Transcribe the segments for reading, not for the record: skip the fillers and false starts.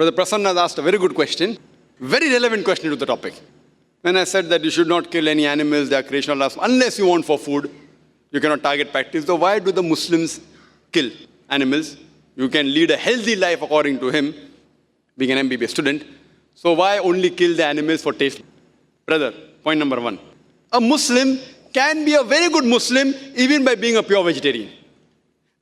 Brother Prasanna has asked a very good question, very relevant question to the topic. When I said that you should not kill any animals, they are creation of Allah, unless you want for food, you cannot target practice. So why do the Muslims kill animals? You can lead a healthy life according to him, being an MBBS student. So why only kill the animals for taste? Brother, point number one. A Muslim can be a very good Muslim even by being a pure vegetarian.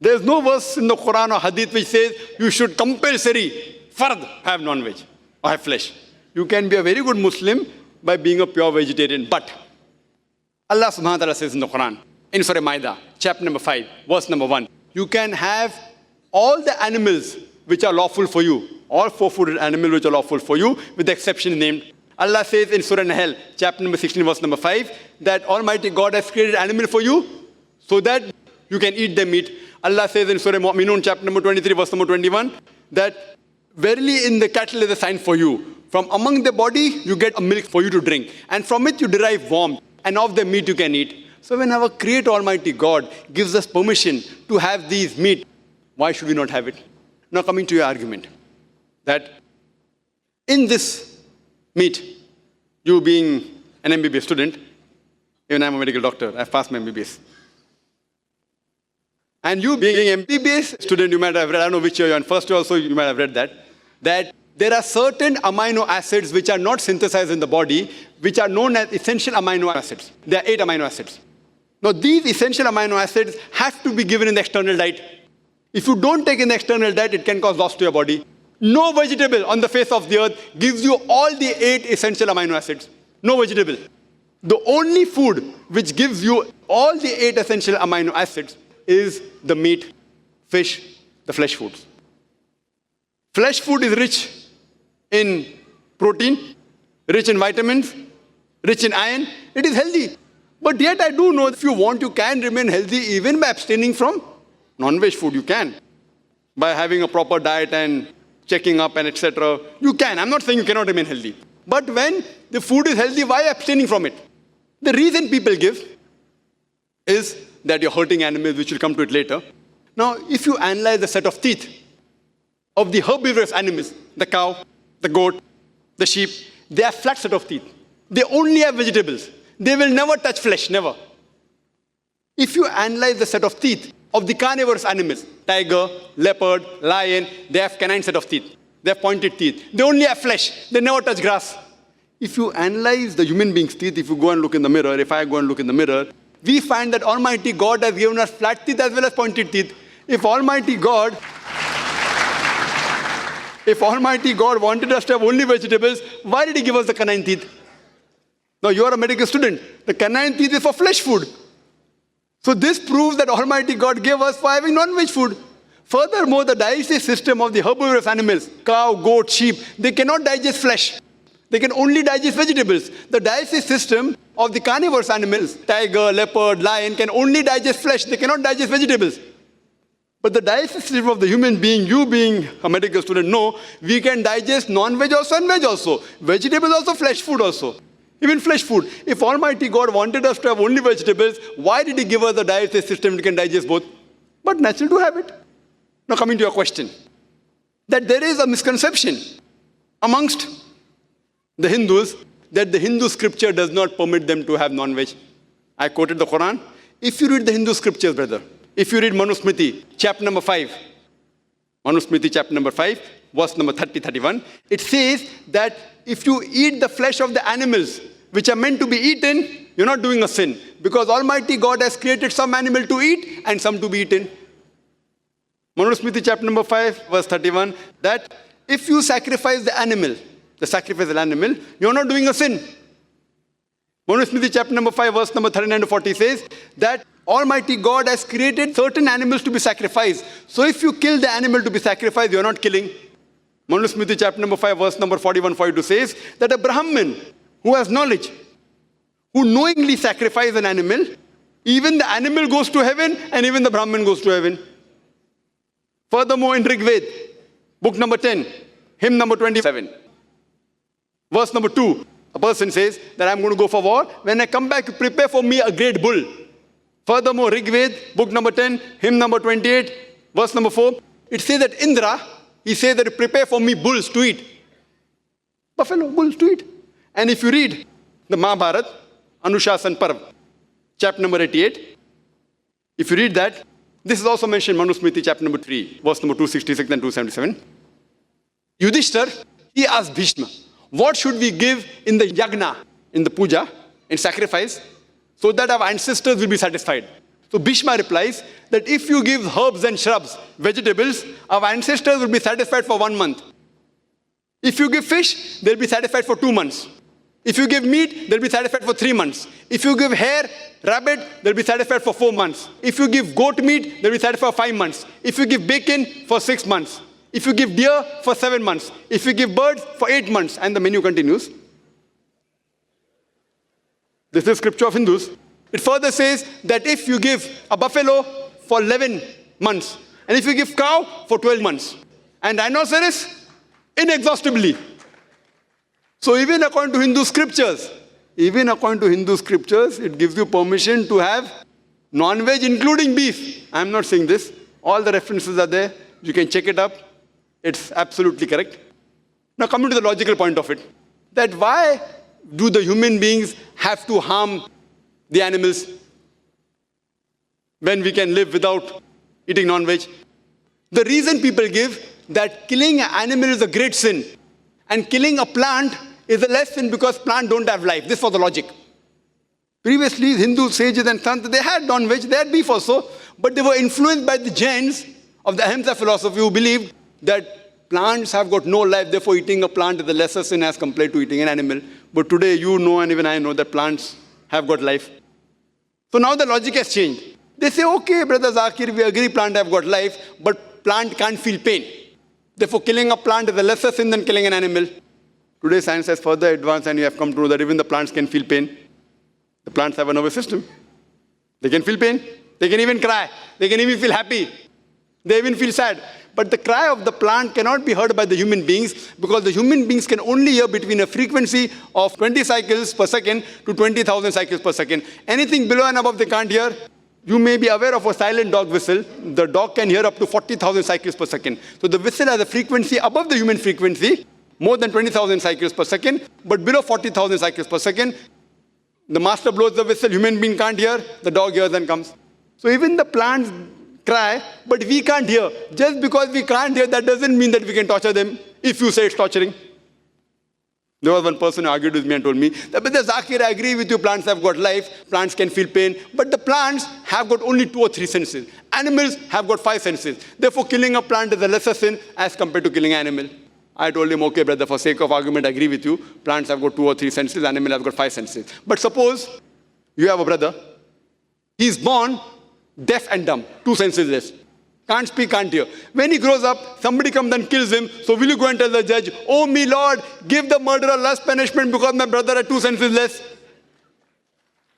There is no verse in the Quran or Hadith which says you should compulsory, fard, have non-veg or have flesh. You can be a very good Muslim by being a pure vegetarian. But Allah subhanahu wa ta'ala says in the Quran, in Surah Maida, chapter number 5, verse number 1, you can have all the animals which are lawful for you, all four-footed animals which are lawful for you, with the exception named. Allah says in Surah Nahl, chapter number 16, verse number 5, that Almighty God has created animal for you so that you can eat their meat. Allah says in Surah Mu'minun, chapter number 23, verse number 21, that verily in the cattle is a sign for you. From among the body, you get a milk for you to drink. And from it, you derive warmth. And of the meat, you can eat. So when our Creator Almighty God gives us permission to have these meat, why should we not have it? Now coming to your argument, that in this meat, you being an MBBS student, even I'm a medical doctor, I've passed my MBBS. And you being an MBBS student, you might have read, I don't know which year you're in, first year also you might have read that there are certain amino acids which are not synthesized in the body, which are known as essential amino acids. There are 8 amino acids. Now these essential amino acids have to be given in the external diet. If you don't take in the external diet, it can cause loss to your body. No vegetable on the face of the earth gives you all the 8 essential amino acids. No vegetable. The only food which gives you all the 8 essential amino acids is the meat, fish, the flesh foods. Flesh food is rich in protein, rich in vitamins, rich in iron. It is healthy. But yet I do know if you want, you can remain healthy even by abstaining from non-veg food. You can. By having a proper diet and checking up and etc. You can. I'm not saying you cannot remain healthy. But when the food is healthy, why abstaining from it? The reason people give is that you're hurting animals, which will come to it later. Now, if you analyze the set of teeth of the herbivorous animals, the cow, the goat, the sheep, they have flat set of teeth. They only have vegetables. They will never touch flesh, never. If you analyze the set of teeth of the carnivorous animals, tiger, leopard, lion, they have canine set of teeth. They have pointed teeth. They only have flesh. They never touch grass. If you analyze the human being's teeth, if you go and look in the mirror, if I go and look in the mirror, we find that Almighty God has given us flat teeth as well as pointed teeth. If Almighty God wanted us to have only vegetables, why did He give us the canine teeth? Now you are a medical student. The canine teeth is for flesh food. So this proves that Almighty God gave us for having non-veg food. Furthermore, the digestive system of the herbivorous animals, cow, goat, sheep, they cannot digest flesh. They can only digest vegetables. The digestive system of the carnivorous animals, tiger, leopard, lion, can only digest flesh. They cannot digest vegetables. But the digestive system of the human being, you being a medical student, know we can digest non-veg also and veg also. Vegetables also, flesh food also. Even flesh food. If Almighty God wanted us to have only vegetables, why did He give us a digestive system that can digest both? But natural to have it. Now coming to your question, that there is a misconception amongst the Hindus that the Hindu scripture does not permit them to have non-veg. I quoted the Quran. If you read the Hindu scriptures, brother, if you read Manusmriti, chapter number 5, Manusmriti, chapter number 5, verse number 30-31, it says that if you eat the flesh of the animals which are meant to be eaten, you're not doing a sin. Because Almighty God has created some animal to eat and some to be eaten. Manusmriti, chapter number 5, verse 31, that if you sacrifice the animal, the sacrificial animal, you're not doing a sin. Manusmriti, chapter number 5, verse number 39-40 says that Almighty God has created certain animals to be sacrificed. So if you kill the animal to be sacrificed, you're not killing. Manusmriti, chapter number 5, verse number 41-42 says that a Brahmin who has knowledge, who knowingly sacrifices an animal, even the animal goes to heaven and even the Brahmin goes to heaven. Furthermore, in Rig Veda, book number 10, hymn number 27, verse number 2, a person says that I'm going to go for war. When I come back, prepare for me a great bull. Furthermore, Rig Veda, book number 10, hymn number 28, verse number 4, it says that Indra, he says that prepare for me bulls to eat. Buffalo, bulls to eat. And if you read the Mahabharata, Anushasan Parv, chapter number 88, if you read that, this is also mentioned in Manusmriti, chapter number 3, verse number 266 and 277. Yudhishthir, he asked Bhishma, what should we give in the yagna, in the puja, in sacrifice, so that our ancestors will be satisfied? So Bhishma replies that if you give herbs and shrubs, vegetables, our ancestors will be satisfied for 1 month. If you give fish, they'll be satisfied for 2 months. If you give meat, they'll be satisfied for 3 months. If you give hare, rabbit, they'll be satisfied for 4 months. If you give goat meat, they'll be satisfied for 5 months. If you give bacon, for 6 months. If you give deer, for 7 months. If you give birds, for 8 months. And the menu continues. This is scripture of Hindus. It further says that if you give a buffalo for 11 months, and if you give cow for 12 months, and rhinoceros, inexhaustibly. So even according to Hindu scriptures, it gives you permission to have non-veg, including beef. I'm not saying this. All the references are there. You can check it up. It's absolutely correct. Now coming to the logical point of it, that why do the human beings have to harm the animals when we can live without eating non-veg? The reason people give that killing an animal is a great sin and killing a plant is a less sin because plants don't have life. This was the logic. Previously, Hindu sages and sants, they had non-veg, they had beef also, but they were influenced by the Jains of the Ahimsa philosophy who believed that plants have got no life, therefore eating a plant is a lesser sin as compared to eating an animal. But today you know and even I know that plants have got life. So now the logic has changed. They say, okay, Brother Zakir, we agree plant have got life, but plant can't feel pain. Therefore killing a plant is a lesser sin than killing an animal. Today science has further advanced and you have come to know that even the plants can feel pain. The plants have a nervous system. They can feel pain. They can even cry. They can even feel happy. They even feel sad. But the cry of the plant cannot be heard by the human beings because the human beings can only hear between a frequency of 20 cycles per second to 20,000 cycles per second. Anything below and above they can't hear. You may be aware of a silent dog whistle. The dog can hear up to 40,000 cycles per second. So the whistle has a frequency above the human frequency, more than 20,000 cycles per second, but below 40,000 cycles per second. The master blows the whistle, human being can't hear, the dog hears and comes. So even the plants cry, but we can't hear. Just because we can't hear, that doesn't mean that we can torture them, if you say it's torturing. There was one person who argued with me and told me, that, but Zakir, I agree with you, plants have got life, plants can feel pain, but the plants have got only 2 or 3 senses. Animals have got 5 senses. Therefore, killing a plant is a lesser sin as compared to killing an animal. I told him, okay, brother, for sake of argument, I agree with you. Plants have got 2 or 3 senses, animals have got 5 senses. But suppose you have a brother, he's born deaf and dumb, 2 senses less. Can't speak, can't hear. When he grows up, somebody comes and kills him. So will you go and tell the judge, oh me Lord, give the murderer less punishment because my brother had 2 senses less?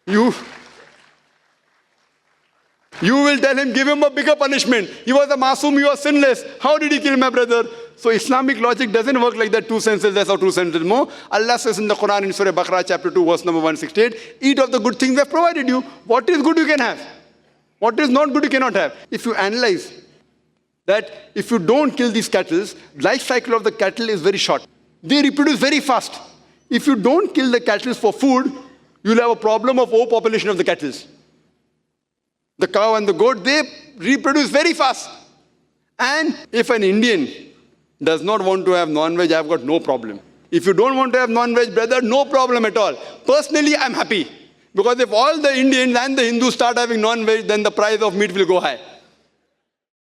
You will tell him, give him a bigger punishment. He was a masoom, he was sinless. How did he kill my brother? So Islamic logic doesn't work like that, 2 senses less or 2 senses more. Allah says in the Quran in Surah Baqarah chapter 2 verse number 168, eat of the good things we have provided you. What is good you can have. What is not good you cannot have. If you analyze that if you don't kill these cattle, life cycle of the cattle is very short. They reproduce very fast. If you don't kill the cattle for food, you'll have a problem of overpopulation of the cattle. The cow and the goat, they reproduce very fast. And if an Indian does not want to have non-veg, I've got no problem. If you don't want to have non-veg, brother, no problem at all. Personally, I'm happy. Because if all the Indians and the Hindus start having non-veg, then the price of meat will go high.